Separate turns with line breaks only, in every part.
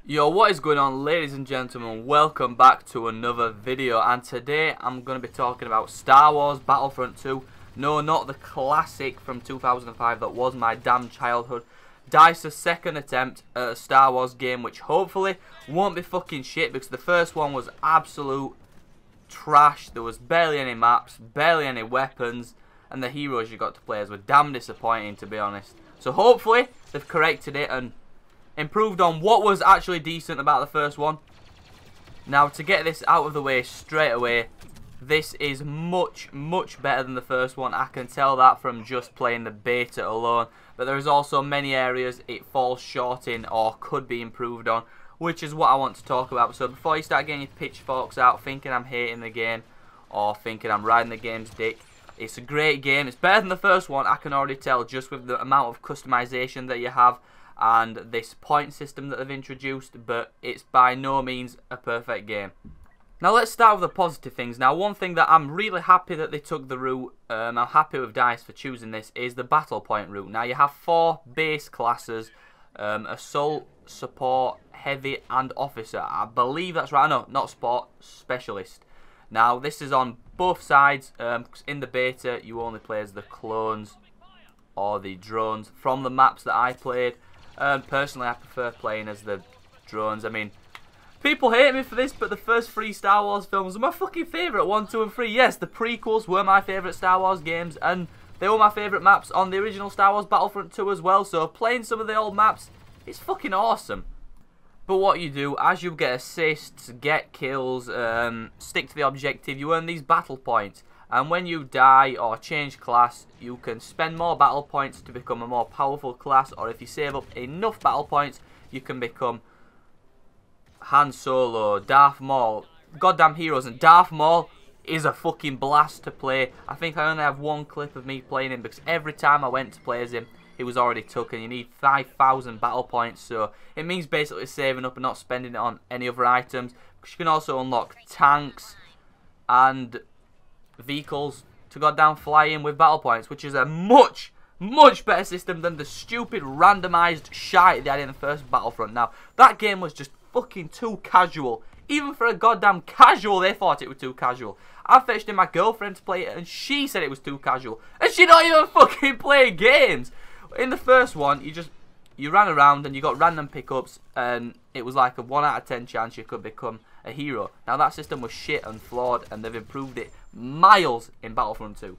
Yo, what is going on, ladies and gentlemen? Welcome back to another video, and today I'm going to be talking about Star Wars Battlefront 2. No, not the classic from 2005 that was my damn childhood. DICE's second attempt at a Star Wars game, which hopefully won't be fucking shit, because the first one was absolute trash. There was barely any maps, barely any weapons, and the heroes you got to play as were damn disappointing, to be honest. So hopefully they've corrected it and improved on what was actually decent about the first one. Now, to get this out of the way straight away, this is much better than the first one. I can tell that from just playing the beta alone, but there is also many areas it falls short in or could be improved on, which is what I want to talk about. So before you start getting your pitchforks out thinking I'm hating the game or thinking I'm riding the game's dick, it's a great game. It's better than the first one, I can already tell, just with the amount of customization that you have and this point system that they've introduced, but it's by no means a perfect game. Now let's start with the positive things. Now, one thing that I'm really happy that they took the route, I'm happy with DICE for choosing this, is the battle point route. Now you have 4 base classes, Assault, Support, Heavy and Officer. I believe that's right. No, not Sport, Specialist. Now this is on both sides. In the beta you only play as the clones or the drones from the maps that I played. Personally, I prefer playing as the drones. I mean, people hate me for this, but the first 3 Star Wars films are my fucking favourite. 1, 2 and 3. Yes, the prequels were my favourite Star Wars games, and they were my favourite maps on the original Star Wars Battlefront 2 as well. So playing some of the old maps, it's fucking awesome. But what you do, as you get assists, get kills, stick to the objective, you earn these battle points. And when you die or change class, you can spend more battle points to become a more powerful class. Or if you save up enough battle points, you can become Han Solo, Darth Maul, goddamn heroes. And Darth Maul is a fucking blast to play. I think I only have 1 clip of me playing him, because every time I went to play as him, he was already took, and you need 5,000 battle points. So it means basically saving up and not spending it on any other items. Because you can also unlock tanks and vehicles to goddamn fly in with battle points, which is a much better system than the stupid randomized shite they had in the first Battlefront. Now, that game was just fucking too casual. Even for a goddamn casual, they thought it was too casual. I fetched in my girlfriend to play it, and she said it was too casual. And she don't even fucking play games. In the first one, you ran around and you got random pickups, and it was like a 1 out of 10 chance you could become a hero. Now that system was shit and flawed, and they've improved it miles in Battlefront 2.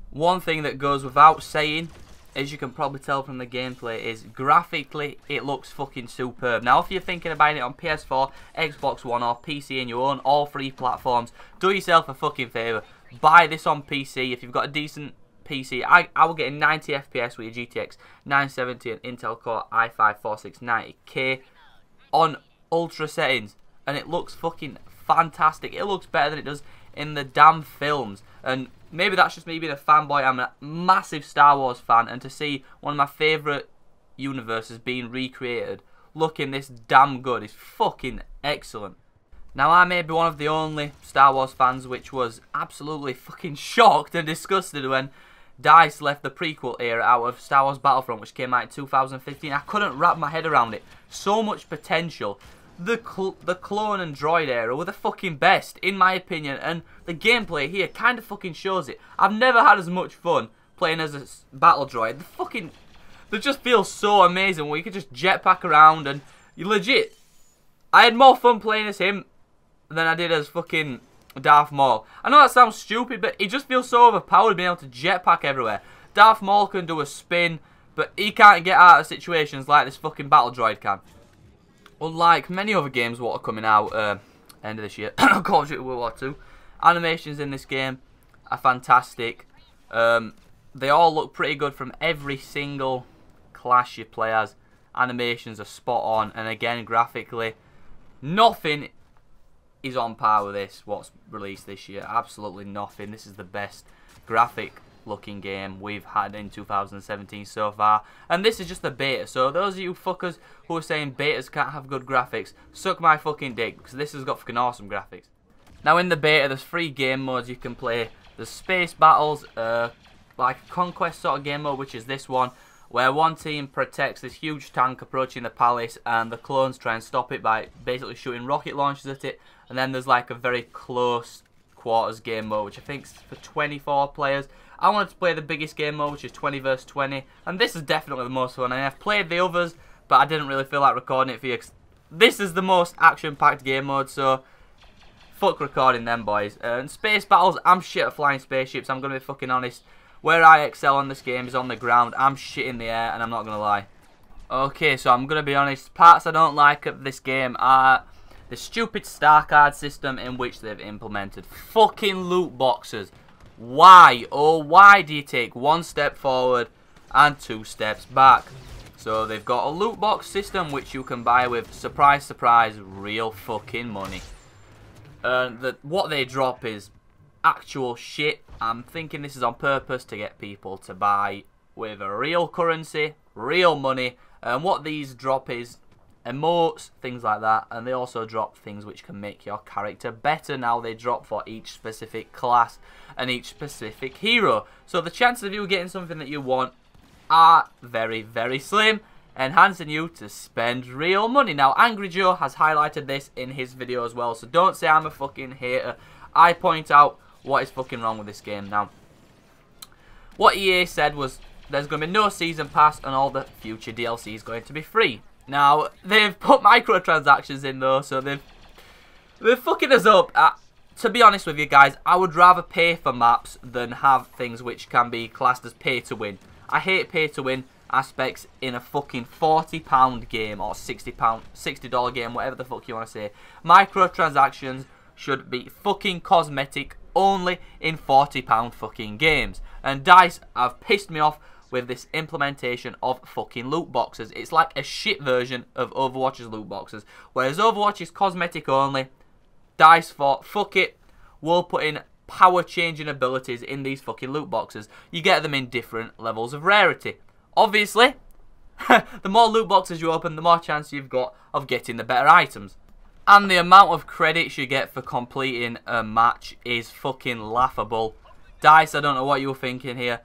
One thing that goes without saying, as you can probably tell from the gameplay, is graphically it looks fucking superb. Now if you're thinking of buying it on PS4, Xbox One or PC and you own all 3 platforms, do yourself a fucking favour. Buy this on PC if you've got a decent PC. I will get 90 FPS with your GTX 970 and Intel Core i5-4690K on ultra settings, and it looks fucking fantastic. It looks better than it does in the damn films, and maybe that's just me being a fanboy. I'm a massive Star Wars fan, and to see one of my favourite universes being recreated looking this damn good is fucking excellent. Now, I may be one of the only Star Wars fans which was absolutely fucking shocked and disgusted when DICE left the prequel era out of Star Wars Battlefront, which came out in 2015. I couldn't wrap my head around it. So much potential. The clone and droid era were the fucking best, in my opinion, and the gameplay here kind of fucking shows it. I've never had as much fun playing as a battle droid. They just feel so amazing, where you can just jetpack around, and you legit, I had more fun playing as him than I did as fucking Darth Maul. I know that sounds stupid, but he just feels so overpowered being able to jetpack everywhere. Darth Maul can do a spin, but he can't get out of situations like this fucking battle droid can. Unlike many other games what are coming out end of this year, Call of Duty World War II, animations in this game are fantastic. They all look pretty good from every single class you play as. Animations are spot on, and again, graphically, nothing is on par with this, what's released this year. Absolutely nothing. This is the best graphic looking game we've had in 2017 so far, and this is just the beta. So those of you fuckers who are saying betas can't have good graphics, suck my fucking dick, because this has got fucking awesome graphics. Now in the beta there's 3 game modes you can play. There's space battles, like a conquest sort of game mode, which is this one, where one team protects this huge tank approaching the palace, and the clones try and stop it by basically shooting rocket launchers at it. And then there's like a very close quarters game mode, which I think is for 24 players. I wanted to play the biggest game mode, which is 20 versus 20, and this is definitely the most fun. And I've played the others, but I didn't really feel like recording it for you, 'cause this is the most action-packed game mode, so fuck recording them, boys. And space battles, I'm shit at flying spaceships, I'm going to be fucking honest. Where I excel on this game is on the ground. I'm shit in the air, and I'm not going to lie. Okay, so I'm going to be honest. Parts I don't like of this game are the stupid star card system in which they've implemented. Fucking loot boxes. Why? Oh, why do you take one step forward and 2 steps back? So they've got a loot box system which you can buy with, surprise, surprise, real fucking money. What they drop is actual shit. I'm thinking this is on purpose to get people to buy with a real currency, real money. And what these drop is emotes, things like that. And they also drop things which can make your character better. Now they drop for each specific class and each specific hero. So the chances of you getting something that you want are very, very slim, enhancing you to spend real money. Now, Angry Joe has highlighted this in his video as well, so don't say I'm a fucking hater. I point out what is fucking wrong with this game. Now, what EA said was there's going to be no season pass and all the future DLC is going to be free. Now, they've put microtransactions in though, so they're fucking us up. To be honest with you guys, I would rather pay for maps than have things which can be classed as pay to win. I hate pay to win aspects in a fucking £40 game or $60 game, whatever the fuck you want to say. Microtransactions should be fucking cosmetic only in £40 fucking games. And DICE have pissed me off with this implementation of fucking loot boxes. It's like a shit version of Overwatch's loot boxes. Whereas Overwatch is cosmetic only, DICE thought, fuck it, we'll put in power changing abilities in these fucking loot boxes. You get them in different levels of rarity. Obviously, the more loot boxes you open, the more chance you've got of getting the better items. And the amount of credits you get for completing a match is fucking laughable. DICE, I don't know what you were thinking here.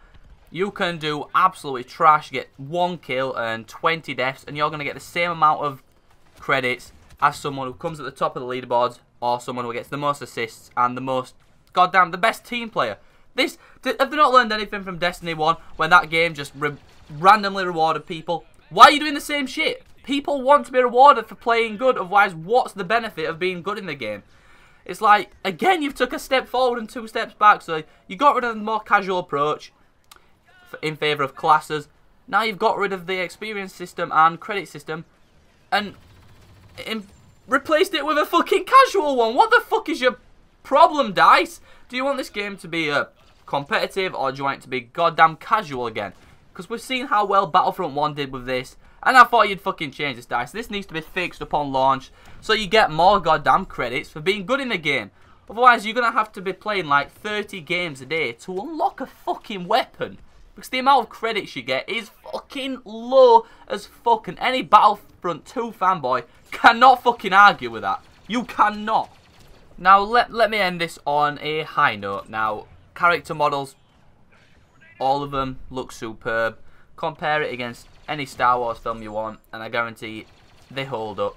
You can do absolutely trash, get 1 kill and 20 deaths, and you're going to get the same amount of credits as someone who comes at the top of the leaderboards, or someone who gets the most assists and the most, goddamn, the best team player. Have they not learned anything from Destiny 1 when that game just randomly rewarded people? Why are you doing the same shit? People want to be rewarded for playing good, otherwise what's the benefit of being good in the game? It's like, again, you've took a step forward and 2 steps back, so you got rid of the more casual approach in favour of classes. Now you've got rid of the experience system and credit system and replaced it with a fucking casual one. What the fuck is your problem, DICE? Do you want this game to be competitive, or do you want it to be goddamn casual again? Because we've seen how well Battlefront 1 did with this, and I thought you'd fucking change this, DICE. This needs to be fixed upon launch so you get more goddamn credits for being good in the game. Otherwise, you're going to have to be playing like 30 games a day to unlock a fucking weapon. Because the amount of credits you get is fucking low as fuck. And any Battlefront 2 fanboy cannot fucking argue with that. You cannot. Now, let me end this on a high note. Now, character models, all of them look superb. Compare it against any Star Wars film you want, and I guarantee they hold up.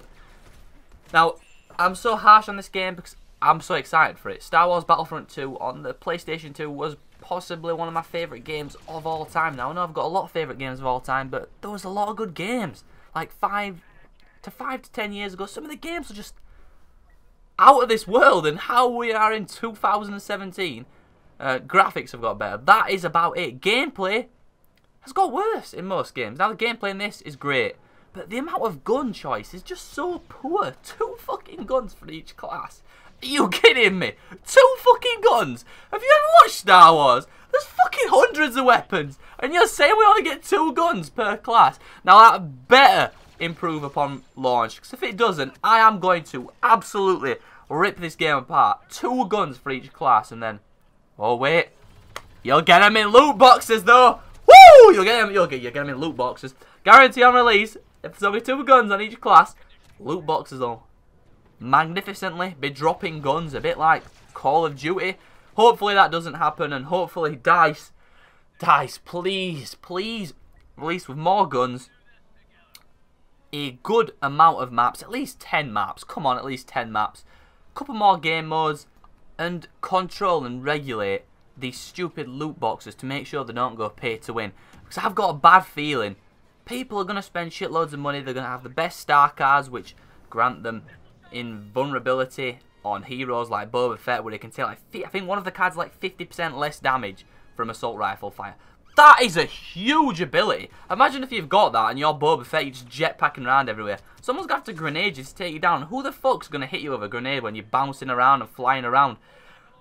Now, I'm so harsh on this game because I'm so excited for it. Star Wars Battlefront 2 on the PlayStation 2 was possibly one of my favourite games of all time. Now, I know I've got a lot of favourite games of all time, but there was a lot of good games. Like 5 to 10 years ago, some of the games were just out of this world. And how we are in 2017, graphics have got better. That is about it. Gameplay has got worse in most games. Now, the gameplay in this is great, but the amount of gun choice is just so poor. 2 fucking guns for each class. Are you kidding me? 2 fucking guns? Have you ever watched Star Wars? There's fucking hundreds of weapons, and you're saying we only get 2 guns per class. Now that better improve upon launch, because if it doesn't, I am going to absolutely rip this game apart. 2 guns for each class, and then, oh wait, you'll get them in loot boxes though. Woo! You'll get them in loot boxes. Guarantee on release, if there's only 2 guns on each class, loot boxes will magnificently be dropping guns, a bit like Call of Duty. Hopefully that doesn't happen, and hopefully DICE, please released with more guns, a good amount of maps, at least 10 maps, come on, at least 10 maps, a couple more game modes, and control and regulate these stupid loot boxes to make sure they don't go pay to win. Because I've got a bad feeling people are going to spend shitloads of money, they're going to have the best star cards, which grant them invulnerability on heroes like Boba Fett, where they can take, like, I think one of the cards is like 50% less damage from assault rifle fire. That is a huge ability. Imagine if you've got that and you're Boba Fett, you're just jetpacking around everywhere. Someone's going to have to grenade you to take you down. Who the fuck's going to hit you with a grenade when you're bouncing around and flying around?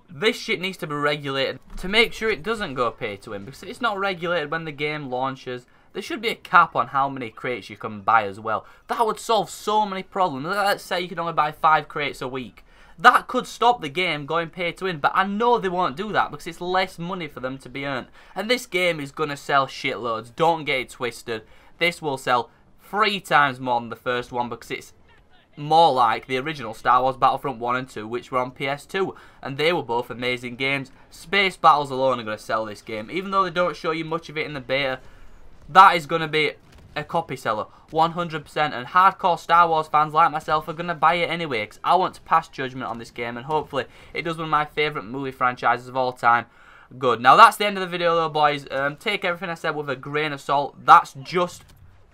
This shit needs to be regulated to make sure it doesn't go pay to win, because it's not regulated when the game launches. There should be a cap on how many crates you can buy as well. That would solve so many problems. Let's say you can only buy 5 crates a week. That could stop the game going pay to win, but I know they won't do that because it's less money for them to be earned. And this game is going to sell shitloads. Don't get it twisted. This will sell 3 times more than the first one because it's more like the original Star Wars Battlefront 1 and 2, which were on PS2. And they were both amazing games. Space battles alone are going to sell this game. Even though they don't show you much of it in the beta, that is going to be a copy seller, 100%, and hardcore Star Wars fans like myself are going to buy it anyway, because I want to pass judgment on this game, and hopefully it does one of my favourite movie franchises of all time good. Now that's the end of the video though, boys. Take everything I said with a grain of salt. That's just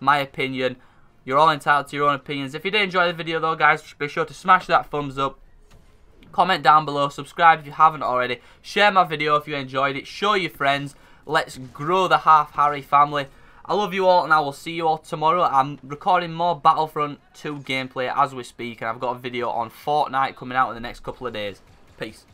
my opinion. You're all entitled to your own opinions. If you did enjoy the video though, guys, be sure to smash that thumbs up, comment down below, subscribe if you haven't already, share my video if you enjoyed it, show your friends. Let's grow the Half Harry family. I love you all, and I will see you all tomorrow. I'm recording more Battlefront 2 gameplay as we speak, and I've got a video on Fortnite coming out in the next couple of days. Peace.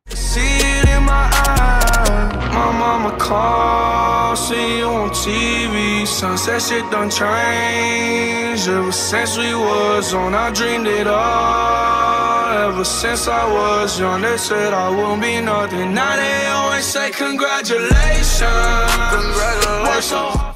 See it in my eye. My mama calls, see you on TV. Sunset shit done changed. Ever since we was on, I dreamed it all. Ever since I was young, they said I wouldn't be nothing. Now they always say congratulations. Congratulations.